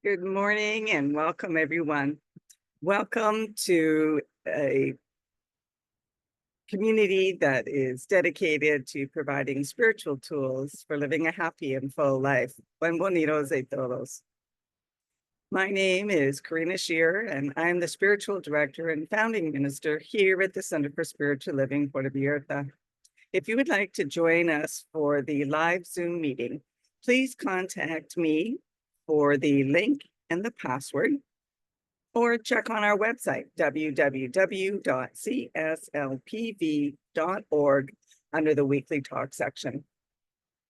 Good morning and welcome, everyone. Welcome to a community that is dedicated to providing spiritual tools for living a happy and full life. Buen bonitos de todos. My name is Karina Shear, and I'm the spiritual director and founding minister here at the Center for Spiritual Living Puerto Vallarta. If you would like to join us for the live Zoom meeting, please contact me for the link and the password, or check on our website, www.cslpv.org, under the weekly talk section.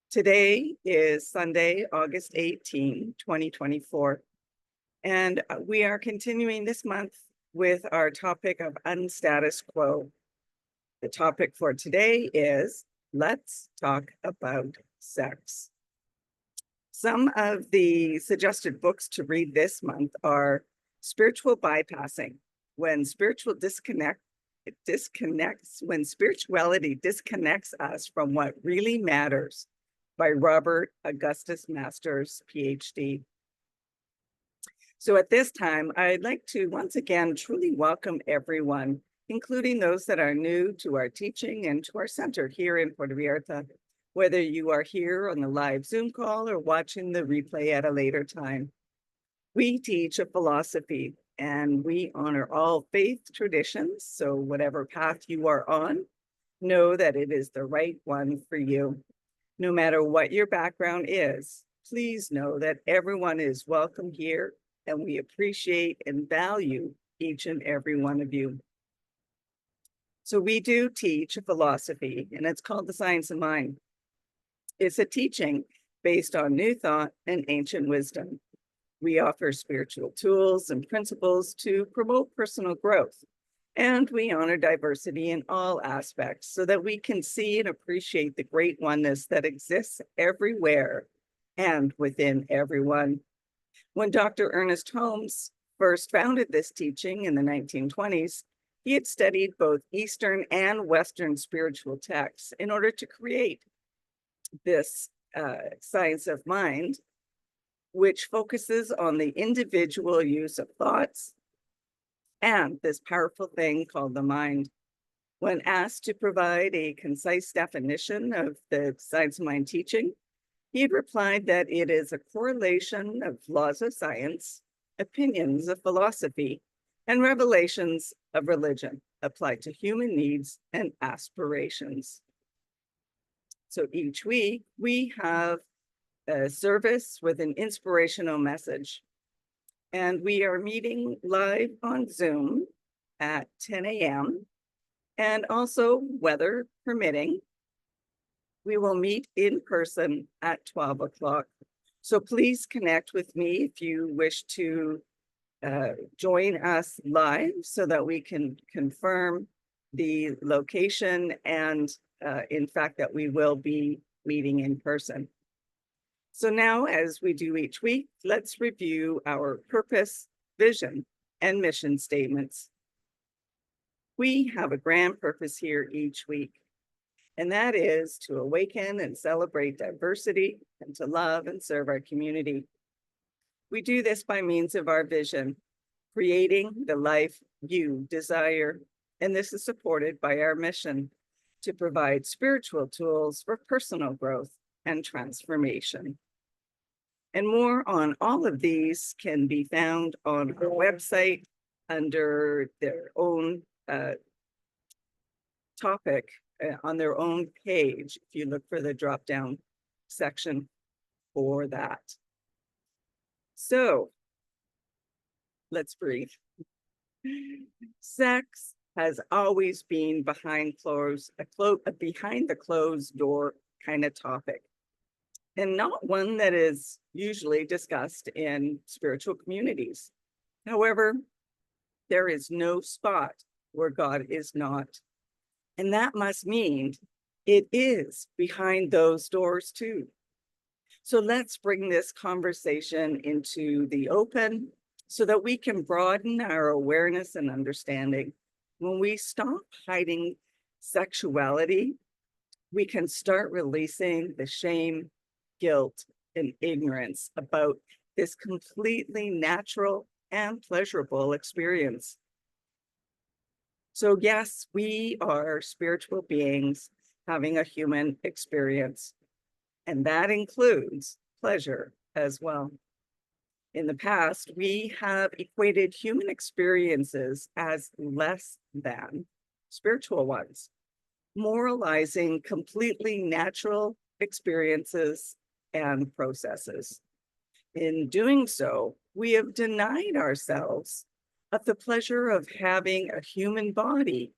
Today is Sunday, August 18, 2024, and we are continuing this month with our topic of unstatus quo. The topic for today is let's talk about sex. Some of the suggested books to read this month are Spiritual Bypassing, when spirituality disconnects us from what really matters, by Robert Augustus Masters, PhD. So at this time, I'd like to once again truly welcome everyone, including those that are new to our teaching and to our center here in Puerto Vallarta, whether you are here on the live Zoom call or watching the replay at a later time. We teach a philosophy and we honor all faith traditions. So whatever path you are on, know that it is the right one for you. No matter what your background is, please know that everyone is welcome here, and we appreciate and value each and every one of you. So we do teach a philosophy, and it's called the Science of Mind. It's a teaching based on new thought and ancient wisdom. We offer spiritual tools and principles to promote personal growth, and we honor diversity in all aspects so that we can see and appreciate the great oneness that exists everywhere and within everyone. When Dr. Ernest Holmes first founded this teaching in the 1920s, he had studied both Eastern and Western spiritual texts in order to create this science of mind, which focuses on the individual use of thoughts and this powerful thing called the mind. When asked to provide a concise definition of the science of mind teaching, he had replied that it is a correlation of laws of science, opinions of philosophy, and revelations of religion applied to human needs and aspirations. So each week we have a service with an inspirational message, and we are meeting live on Zoom at 10 a.m. and also, weather permitting, we will meet in person at 12 o'clock. So please connect with me if you wish to join us live so that we can confirm the location and in fact that we will be meeting in person. So now, as we do each week, let's review our purpose, vision, and mission statements. We have a grand purpose here each week, and that is to awaken and celebrate diversity and to love and serve our community. We do this by means of our vision, creating the life you desire, and this is supported by our mission to provide spiritual tools for personal growth and transformation. And more on all of these can be found on our website under their own topic, on their own page, if you look for the drop-down section for that. So let's breathe. Sex has always been behind the closed door kind of topic, and not one that is usually discussed in spiritual communities. However, there is no spot where God is not. And that must mean it is behind those doors too. So let's bring this conversation into the open so that we can broaden our awareness and understanding. When we stop hiding sexuality, we can start releasing the shame, guilt, and ignorance about this completely natural and pleasurable experience. So yes, we are spiritual beings having a human experience, and that includes pleasure as well. In the past, we have equated human experiences as less than spiritual ones, moralizing completely natural experiences and processes. In doing so, we have denied ourselves of the pleasure of having a human body,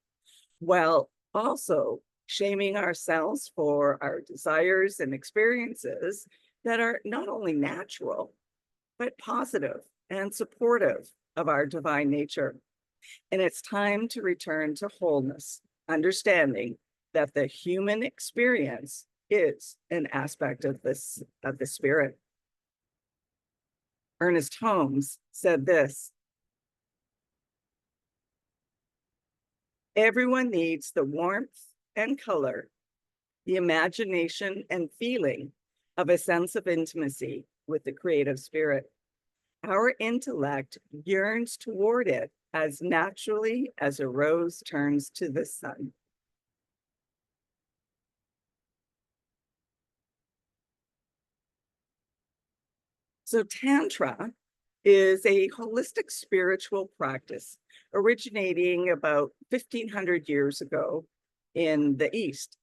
while also shaming ourselves for our desires and experiences that are not only natural, but positive and supportive of our divine nature. And it's time to return to wholeness, understanding that the human experience is an aspect of the spirit. Ernest Holmes said this: everyone needs the warmth and color, the imagination and feeling of a sense of intimacy with the creative spirit. Our intellect yearns toward it as naturally as a rose turns to the sun. So Tantra is a holistic spiritual practice originating about 1,500 years ago in the East.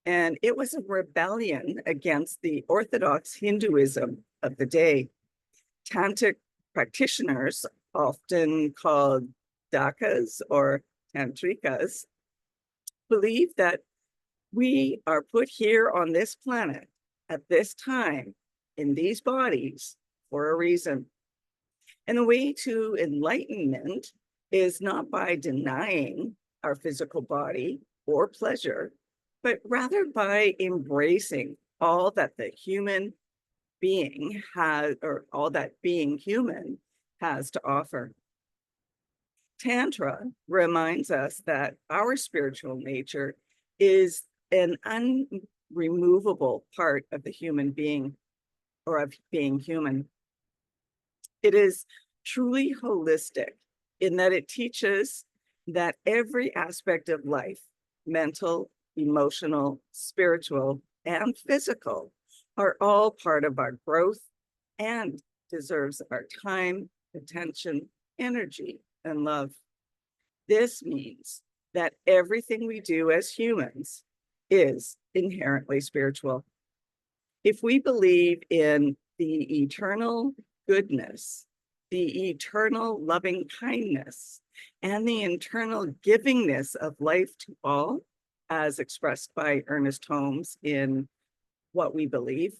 And it was a rebellion against the Orthodox Hinduism of the day. Tantric practitioners, often called Dakas or Tantrikas, believe that we are put here on this planet at this time in these bodies for a reason. And the way to enlightenment is not by denying our physical body or pleasure, but rather by embracing all that the human being has, or all that being human has to offer. Tantra reminds us that our spiritual nature is an unremovable part of the human being, or of being human. It is truly holistic in that it teaches that every aspect of life, mental, emotional, spiritual, and physical, are all part of our growth and deserves our time, attention, energy, and love. This means that everything we do as humans is inherently spiritual. If we believe in the eternal goodness, the eternal loving kindness, and the internal givingness of life to all, as expressed by Ernest Holmes in What We Believe,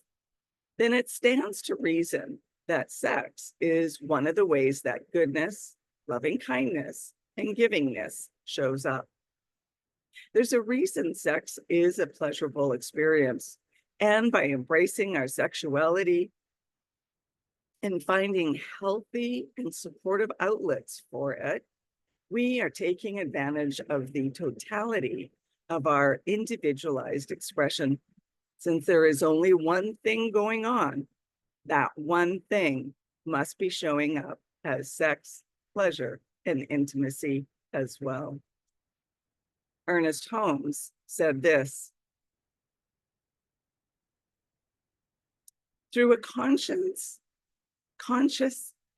then it stands to reason that sex is one of the ways that goodness, loving kindness, and givingness shows up. There's a reason sex is a pleasurable experience, and by embracing our sexuality and finding healthy and supportive outlets for it, we are taking advantage of the totality of our individualized expression. Since there is only one thing going on, that one thing must be showing up as sex, pleasure, and intimacy as well. Ernest Holmes said this: through a conscious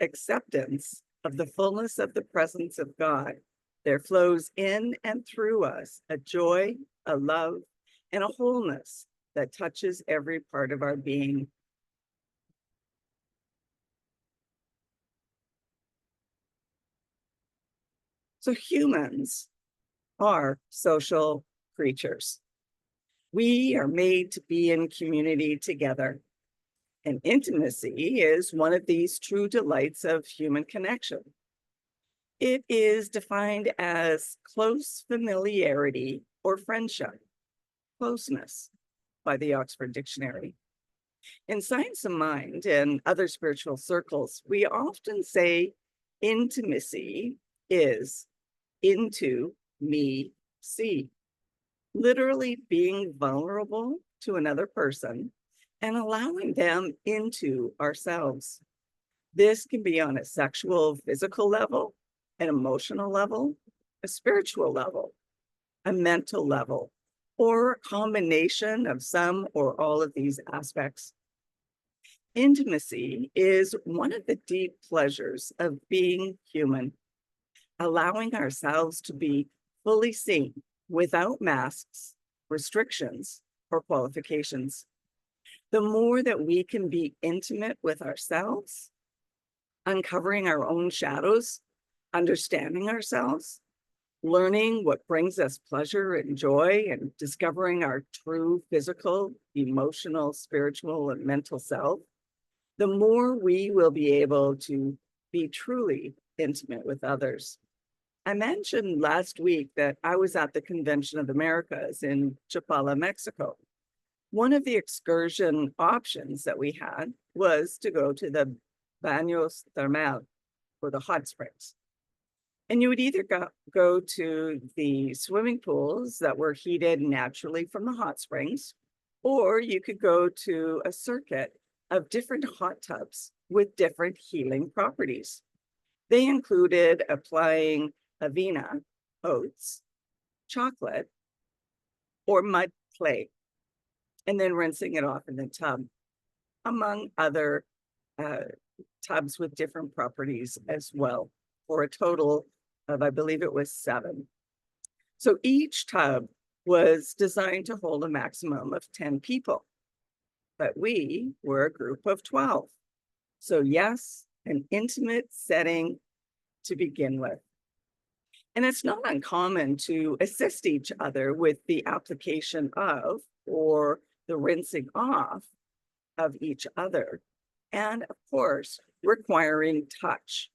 acceptance of the fullness of the presence of God, there flows in and through us a joy, a love, and a wholeness that touches every part of our being. So humans are social creatures. We are made to be in community together. And intimacy is one of these true delights of human connection. It is defined as close familiarity or friendship, closeness, by the Oxford Dictionary. In Science of Mind and other spiritual circles, we often say intimacy is into me see, literally being vulnerable to another person and allowing them into ourselves. This can be on a sexual, physical level, an emotional level, a spiritual level, a mental level, or a combination of some or all of these aspects. Intimacy is one of the deep pleasures of being human, allowing ourselves to be fully seen without masks, restrictions, or qualifications. The more that we can be intimate with ourselves, uncovering our own shadows, understanding ourselves, learning what brings us pleasure and joy, and discovering our true physical, emotional, spiritual, and mental self, the more we will be able to be truly intimate with others. I mentioned last week that I was at the Convention of the Americas in Chapala, Mexico. One of the excursion options that we had was to go to the Baños Thermal, or the hot springs. And you would either go to the swimming pools that were heated naturally from the hot springs, or you could go to a circuit of different hot tubs with different healing properties. They included applying avena, oats, chocolate, or mud clay, and then rinsing it off in the tub, among other tubs with different properties as well, for a total of, I believe it was 7. So each tub was designed to hold a maximum of 10 people, but we were a group of 12. So yes, an intimate setting to begin with. And it's not uncommon to assist each other with the application of, or the rinsing off of each other. And of course, requiring touch,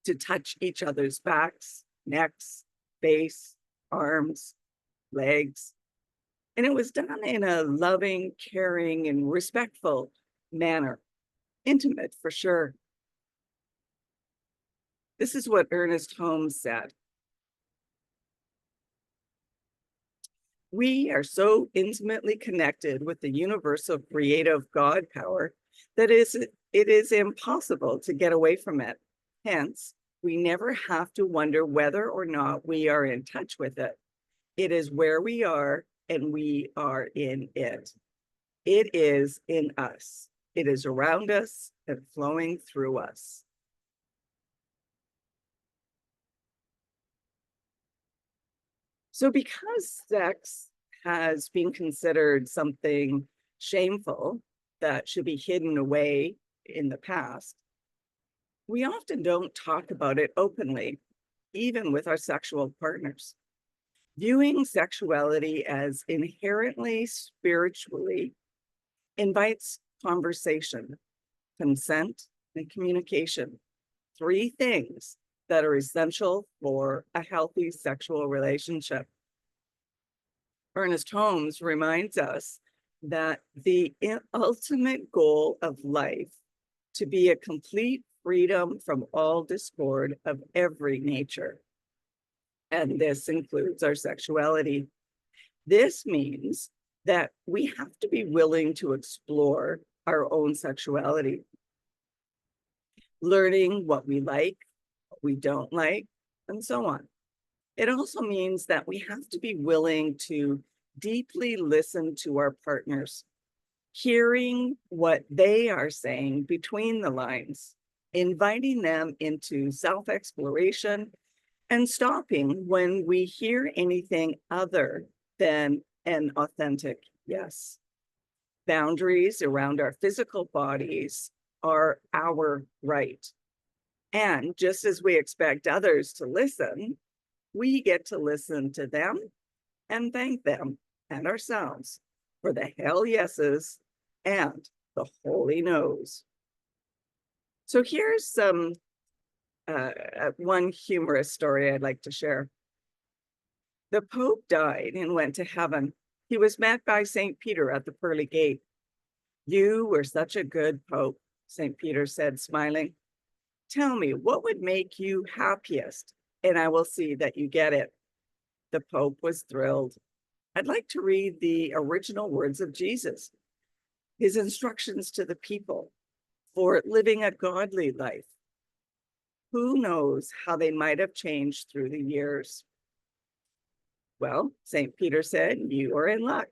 to touch each other's backs, necks, face, arms, legs. And it was done in a loving, caring, and respectful manner. Intimate for sure. This is what Ernest Holmes said. We are so intimately connected with the universal creative God power that it is impossible to get away from it. Hence, we never have to wonder whether or not we are in touch with it. It is where we are, and we are in it. It is in us. It is around us and flowing through us. So because sex has been considered something shameful that should be hidden away in the past, we often don't talk about it openly, even with our sexual partners. Viewing sexuality as inherently spiritually invites conversation, consent, and communication. 3 things that are essential for a healthy sexual relationship. Ernest Holmes reminds us that the ultimate goal of life to be a complete freedom from all discord of every nature. And this includes our sexuality. This means that we have to be willing to explore our own sexuality, learning what we like, what we don't like, and so on. It also means that we have to be willing to deeply listen to our partners, hearing what they are saying between the lines, inviting them into self-exploration, and stopping when we hear anything other than an authentic yes. Boundaries around our physical bodies are our right. And just as we expect others to listen, we get to listen to them and thank them and ourselves for the hell yeses and the holy no's. So here's some one humorous story I'd like to share. The Pope died and went to heaven. He was met by St. Peter at the pearly gate. "You were such a good Pope," St. Peter said, smiling. "Tell me, what would make you happiest, and I will see that you get it." The Pope was thrilled. I'd like to read the original words of Jesus, his instructions to the people. for living a godly life. Who knows how they might have changed through the years? Well, St. Peter said, you are in luck.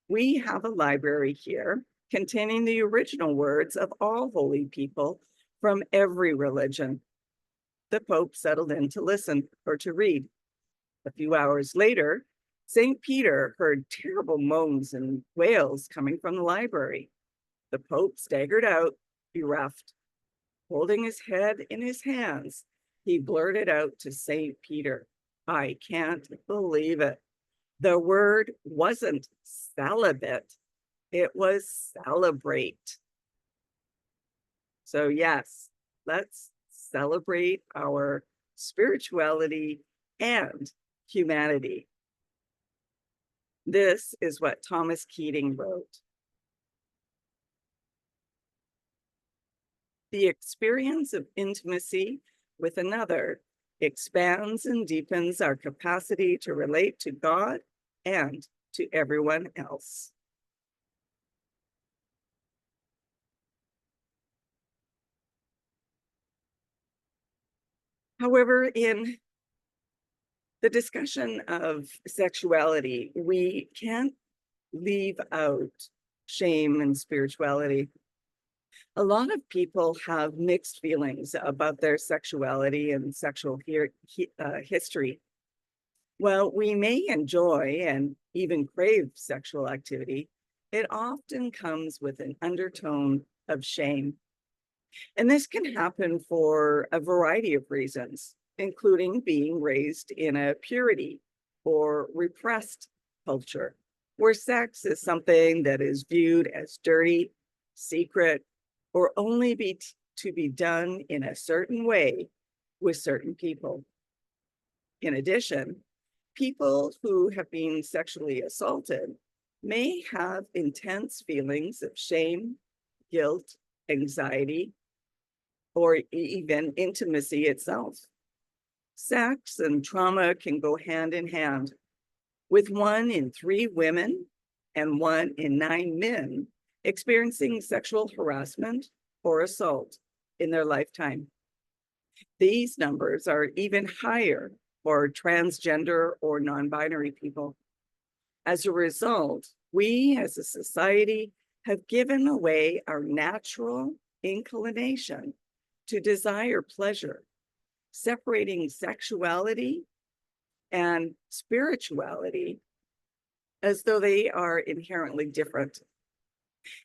We have a library here containing the original words of all holy people from every religion. The Pope settled in to listen or to read. A few hours later, St. Peter heard terrible moans and wails coming from the library. The Pope staggered out, bereft. Holding his head in his hands, he blurted out to St. Peter, I can't believe it. The word wasn't celibate, it was celebrate. So yes, let's celebrate our spirituality and humanity. This is what Thomas Keating wrote. The experience of intimacy with another expands and deepens our capacity to relate to God and to everyone else. However, in the discussion of sexuality, we can't leave out shame and spirituality. A lot of people have mixed feelings about their sexuality and sexual history. While we may enjoy and even crave sexual activity, it often comes with an undertone of shame. And this can happen for a variety of reasons, including being raised in a purity or repressed culture, where sex is something that is viewed as dirty, secret, or only to be done in a certain way with certain people. In addition, people who have been sexually assaulted may have intense feelings of shame, guilt, anxiety, or even intimacy itself. Sex and trauma can go hand in hand, with 1 in 3 women and 1 in 9 men experiencing sexual harassment or assault in their lifetime. These numbers are even higher for transgender or non-binary people. As a result, we as a society have given away our natural inclination to desire pleasure, separating sexuality and spirituality as though they are inherently different.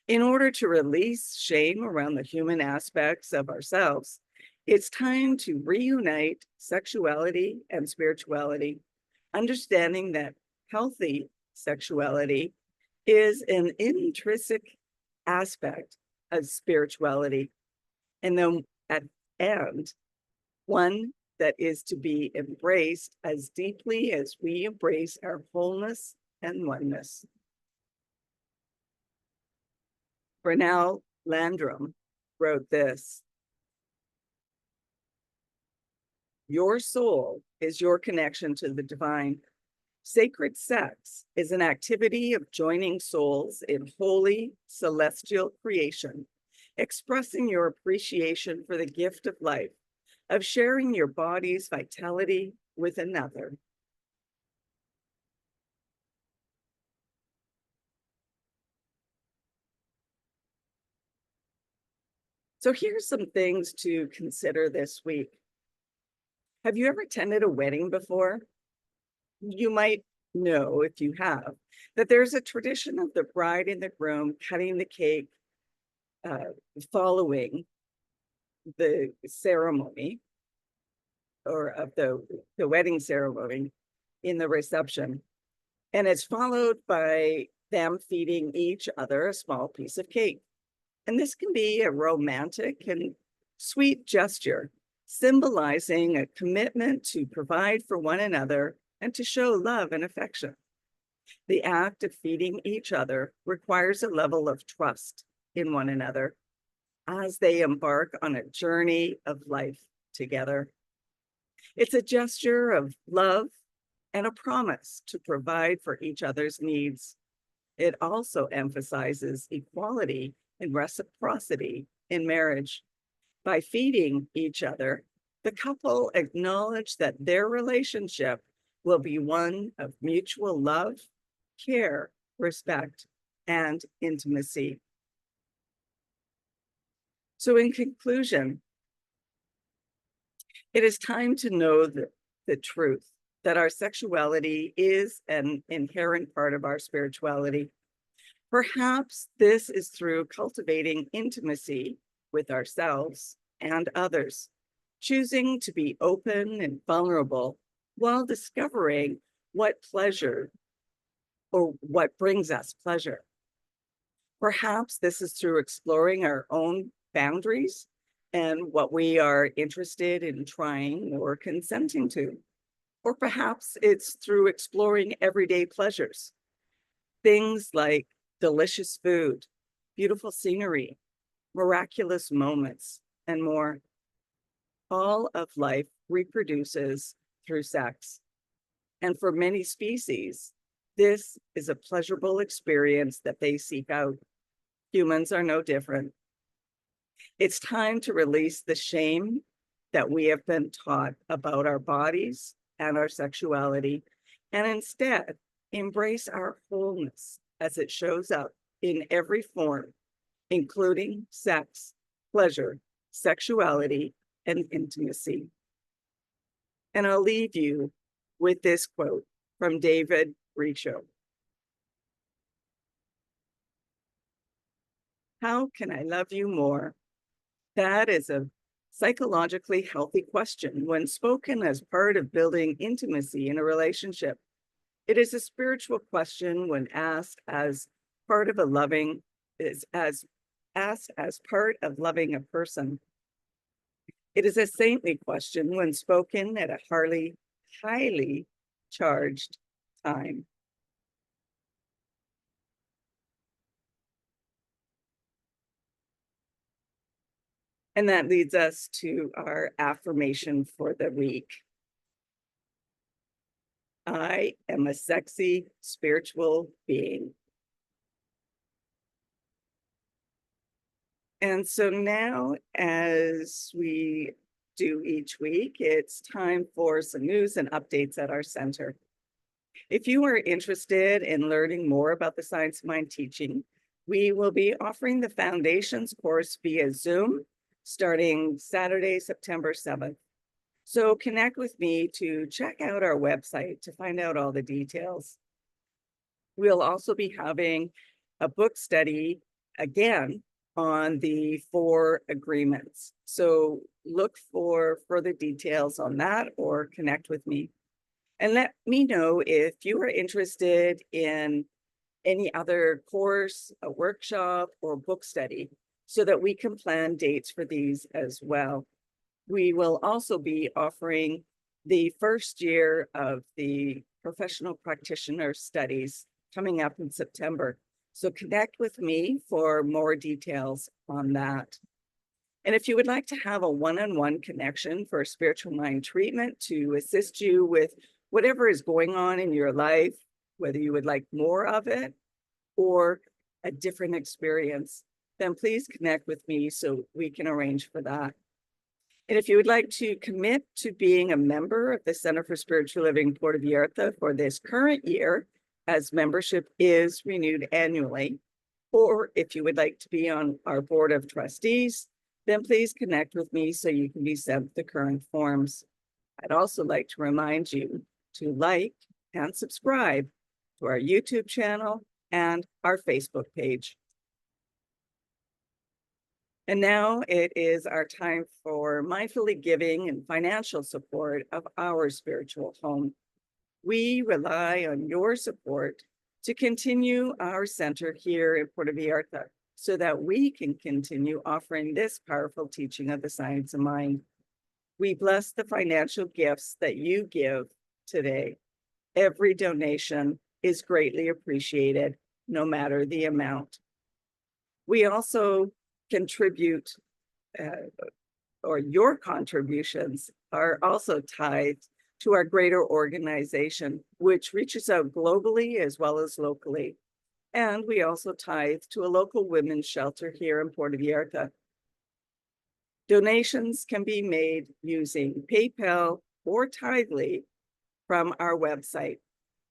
In order to release shame around the human aspects of ourselves, it's time to reunite sexuality and spirituality, understanding that healthy sexuality is an intrinsic aspect of spirituality, and one that is to be embraced as deeply as we embrace our wholeness and oneness. Brunel Landrum wrote this: your soul is your connection to the divine. Sacred sex is an activity of joining souls in holy celestial creation, expressing your appreciation for the gift of life, of sharing your body's vitality with another. So here's some things to consider this week. Have you ever attended a wedding before? You might know, if you have, that there's a tradition of the bride and the groom cutting the cake following the ceremony, or of the wedding ceremony, in the reception. And it's followed by them feeding each other a small piece of cake. And this can be a romantic and sweet gesture, symbolizing a commitment to provide for one another and to show love and affection. The act of feeding each other requires a level of trust in one another as they embark on a journey of life together. It's a gesture of love and a promise to provide for each other's needs. It also emphasizes equality and reciprocity in marriage. By feeding each other, the couple acknowledge that their relationship will be one of mutual love, care, respect, and intimacy. So in conclusion, it is time to know the truth that our sexuality is an inherent part of our spirituality. Perhaps this is through cultivating intimacy with ourselves and others, choosing to be open and vulnerable while discovering what pleasure or what brings us pleasure. Perhaps this is through exploring our own boundaries and what we are interested in trying or consenting to. Or perhaps it's through exploring everyday pleasures, things like delicious food, beautiful scenery, miraculous moments, and more. All of life reproduces through sex. And for many species, this is a pleasurable experience that they seek out. Humans are no different. It's time to release the shame that we have been taught about our bodies and our sexuality, and instead embrace our wholeness as it shows up in every form, including sex, pleasure, sexuality, and intimacy. And I'll leave you with this quote from David Richo. How can I love you more? That is a psychologically healthy question when spoken as part of building intimacy in a relationship. It is a spiritual question when asked as part of loving a person. It is a saintly question when spoken at a highly charged time. And that leads us to our affirmation for the week. I am a sexy spiritual being. And so now, as we do each week, it's time for some news and updates at our center. If you are interested in learning more about the Science of Mind teaching, we will be offering the Foundations course via Zoom starting Saturday, September 7th. So connect with me to check out our website to find out all the details. We'll also be having a book study again on the 4 agreements. So look for further details on that or connect with me. And let me know if you are interested in any other course, a workshop, or book study so that we can plan dates for these as well. We will also be offering the first year of the professional practitioner studies coming up in September. So connect with me for more details on that. And if you would like to have a one-on-one connection for spiritual mind treatment to assist you with whatever is going on in your life, whether you would like more of it or a different experience, then please connect with me so we can arrange for that. And if you would like to commit to being a member of the Center for Spiritual Living Puerto Vallarta for this current year, as membership is renewed annually, or if you would like to be on our board of trustees, then please connect with me so you can be sent the current forms. I'd also like to remind you to like and subscribe to our YouTube channel and our Facebook page. And now it is our time for mindfully giving and financial support of our spiritual home. We rely on your support to continue our center here in Puerto Vallarta so that we can continue offering this powerful teaching of the science of mind. We bless the financial gifts that you give today. Every donation is greatly appreciated, no matter the amount. We also contribute, or your contributions are also tied to our greater organization, which reaches out globally as well as locally. And we also tithe to a local women's shelter here in Puerto Vallarta. Donations can be made using PayPal or Tithely from our website,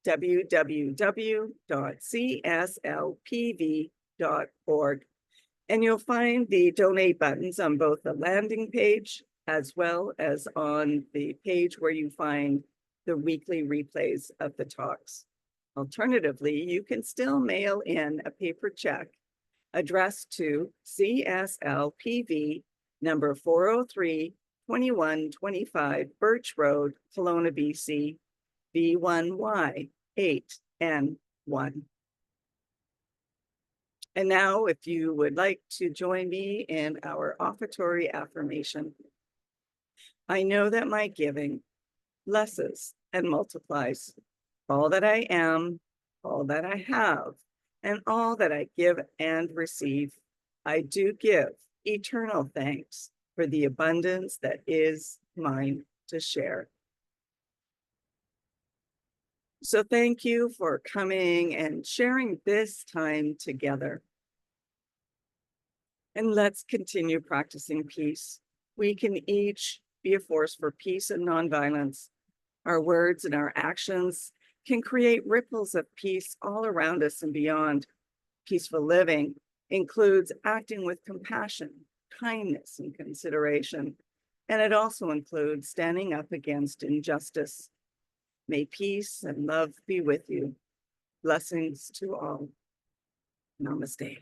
www.cslpv.org. And you'll find the donate buttons on both the landing page as well as on the page where you find the weekly replays of the talks. Alternatively, you can still mail in a paper check addressed to CSLPV number 403 2125 Birch Road, Kelowna, BC, B1Y8N1. And now, if you would like to join me in our offertory affirmation, I know that my giving blesses and multiplies all that I am, all that I have, and all that I give and receive. I do give eternal thanks for the abundance that is mine to share. So thank you for coming and sharing this time together. And let's continue practicing peace. We can each be a force for peace and nonviolence. Our words and our actions can create ripples of peace all around us and beyond. Peaceful living includes acting with compassion, kindness, and consideration. And it also includes standing up against injustice. May peace and love be with you. Blessings to all. Namaste.